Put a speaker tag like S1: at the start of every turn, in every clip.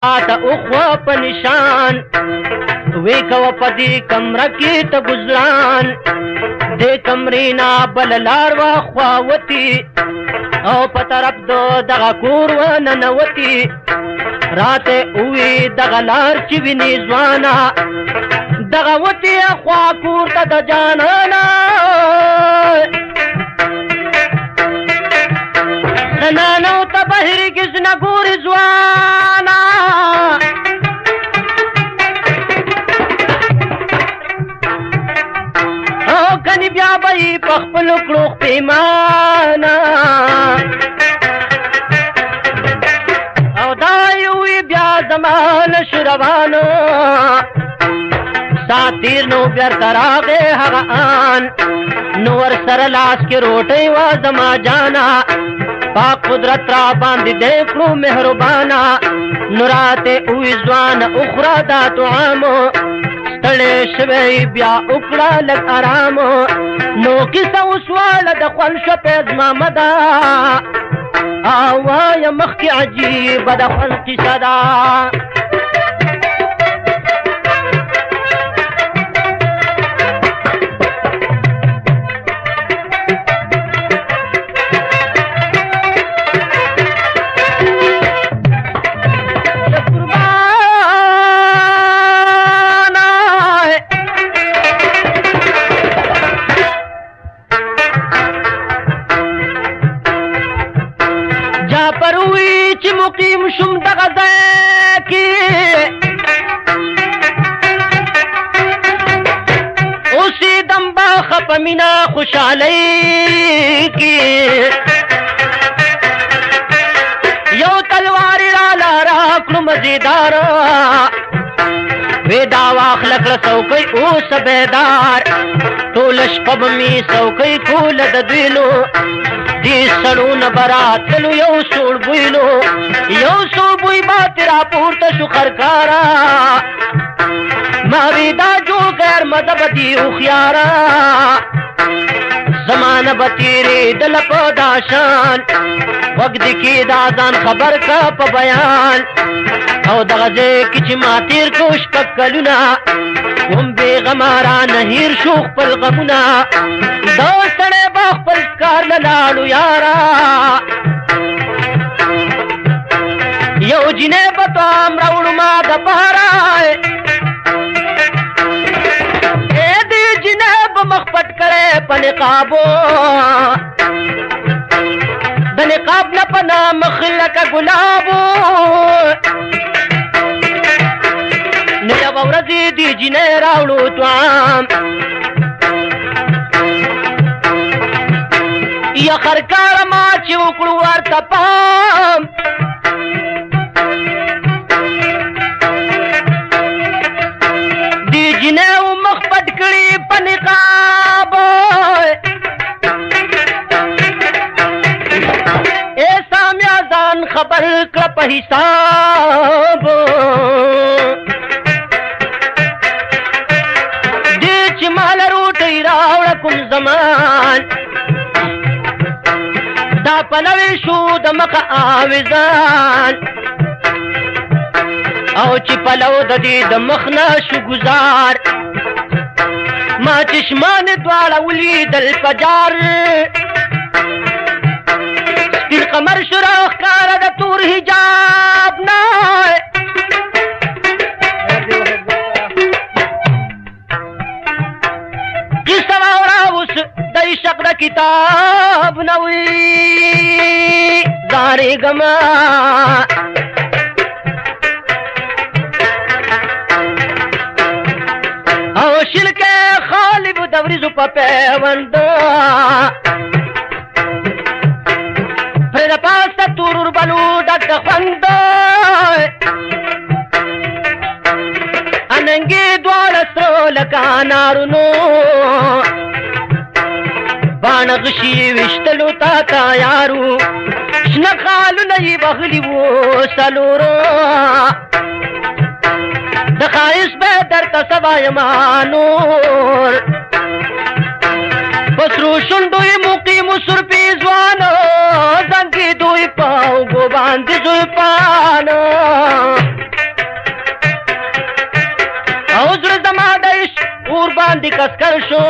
S1: آتا اخوا پا نشان ویکو پا دی کمرہ کی تا گزران دے کمرینا بللار و خواوتی او پا طرف دو دغا کور و ننوتی رات اوی دغا لار چوی نیزوانا دغا وتی خوا کور تا دا جانانا زنانو تا بحر کس نگور زوانا کنی بیا بئی پخپل کلوخ پیمانا او دایوی بیا زمان شروانو ساتیر نو بیار تراغے حقا آن نور سر لاس کے روٹے و زما جانا پاک قدرت را باندی دیکھو مہربانا نرات اوی زوان اخرى دا طعامو ستڑے شوی بیا اکڑا لگ آرامو نو کسا اسوال دا خونش پیز مامدا آوایا مخی عجیب دا خونقی صدا پروی چی مقیم شم دغزے کی اسی دم با خپ منا خوشحالی کی یو تلواری رالا راکلو مزیدارا ویدا واخلق رسوکی او سبیدار تولش قب می سوکی کول ددویلو دی سڑون برات تلو یو سوڑ بویلو یو سوڑ بوی بات را پورتا شو خرکارا ماوی دا جو غیر مدب دی اخیارا زمان بطیری دل پوداشان وقت کی دازان خبر کا پا بیان او دغزے کچی ماتیر کوش پکلونا وم بے غمارا نہیر شوخ پل غمونا دو سڑے باخ پل کار للالو یارا یو جنے بطام روڑ ما دا پارا اے دی جنے بمخپٹ کرے پنقابو دنقاب نپنا مخلق گلابو نیا ورزی دی جنے راوڑو توام یا خرکار ما چی اکڑو ورطا پام دی جنے و مخپٹ کری پنقاب اے سامیازان خبر کرپ حساب مال روٹی راوڑکم زمان دا پنوی شو دمک آوزان او چی پلو دا دی دمخنا شو گزار ما چشمان دوالا ولی دل پجار سپین قمر شراخ کارا دا تور حجاب نائے شق دا کتاب نوی زاری گما او شلک خالب دوریزو پا پیوندو پرد پاستا تورور بلو دک خوندو اننگی دوال سرو لکا نارونو بانغشی وشتلو تا تایارو شنخالو نئی بغلی وہ سلورو دخائش بیدر تصبای مانور بسرو شندوی مقیم سر پیزوانو زنگی دوی پاو گو باندی زوی پانو باندې کسکر شو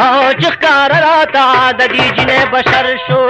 S1: او چې ښکاره راته د دې جنې بشر شو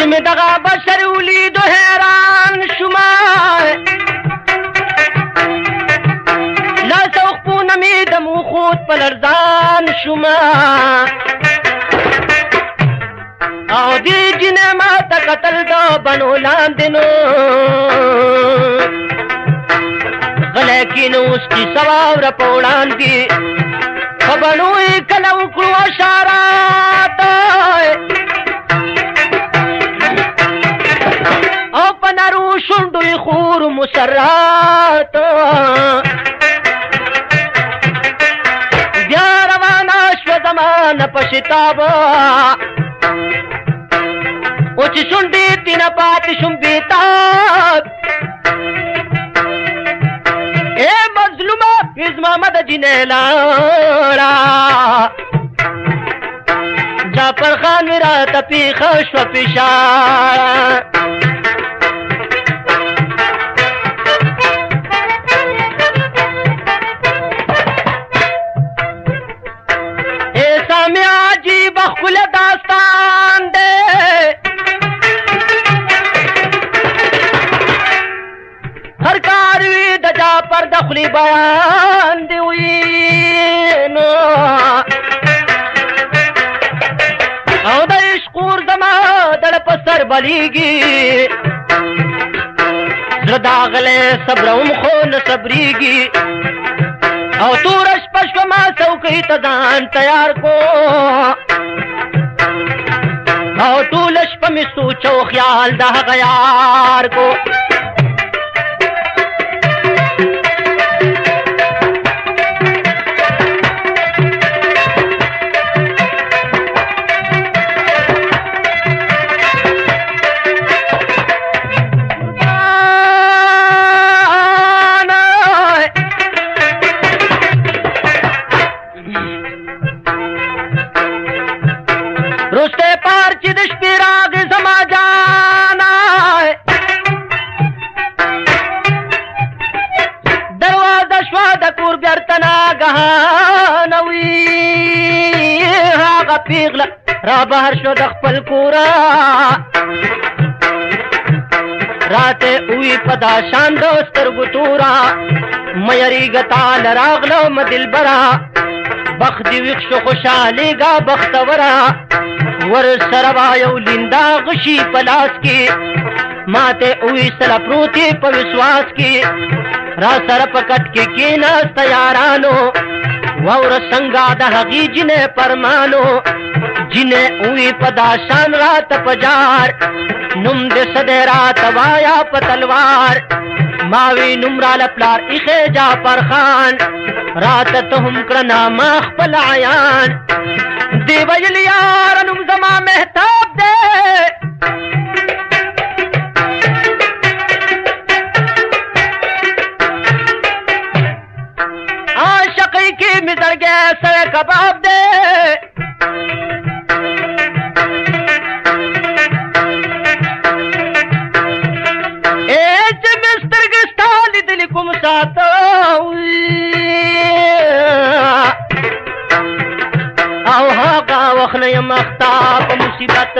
S1: چې مې دغه بشر ولیدو حیران شومه لاس او خپونه مې د موخود په لرزان شومه او دې جنې ما ته کتل د بڼو لاندې نو غلی کېنو اوس کیسه واوره په وړاندې په بڼو یې کله وکړو اشارات شونډو یې خور مسرات بیا روانه شوه زمانه په شتاب او چې شونډې تینه پاتې شوم بېتاب ای مظلومه زما د جینۍ لاړه جعفر خان مې راته پېښه شوه فشار خپل داستان دے هر کار وی د جعفر د خلی بیان دی وی نو او د عشقور زما دل په سر بلیږي زړه داغلی صبروم خو نه صبریږي او توره شپه شوه ما څوکۍ ته ځان تیار کو او ټوله شپه مې سوچ او خیال د هغه یار کو روسته پار چې د شپې راغې زما جانا دروازه شوه د کور بېرته ناګهانه وي هغه پیغله را بهر شوه د خپل کوره راته وی په دا شان د سترګو توره مه یریږه تاله راغلم دلبره بخت دې ویښ شو خوشحالېږه بختوره ور سره با یو لیندا غشي په لاس کې ماته ویسله پروت یې په وسواس کې را سره په کټ کې کېناسته یارانو واوره څنګه د هغې جنې فرمانو جنې وی په دا شان راته په جار نوم دې څه دی راته وایه په تلوار ما وی نوم راله پلار ایښی جعفر خان راته ته هم کړه نامه خپل عیان دی ویل یاره نوم زما مهتاب دی عاشقۍ کې مې زړګی سوی کباب دی چې مې سترګې ستا لیدلي کوم ساته او هغه وخت نه یم اخته په مصیبت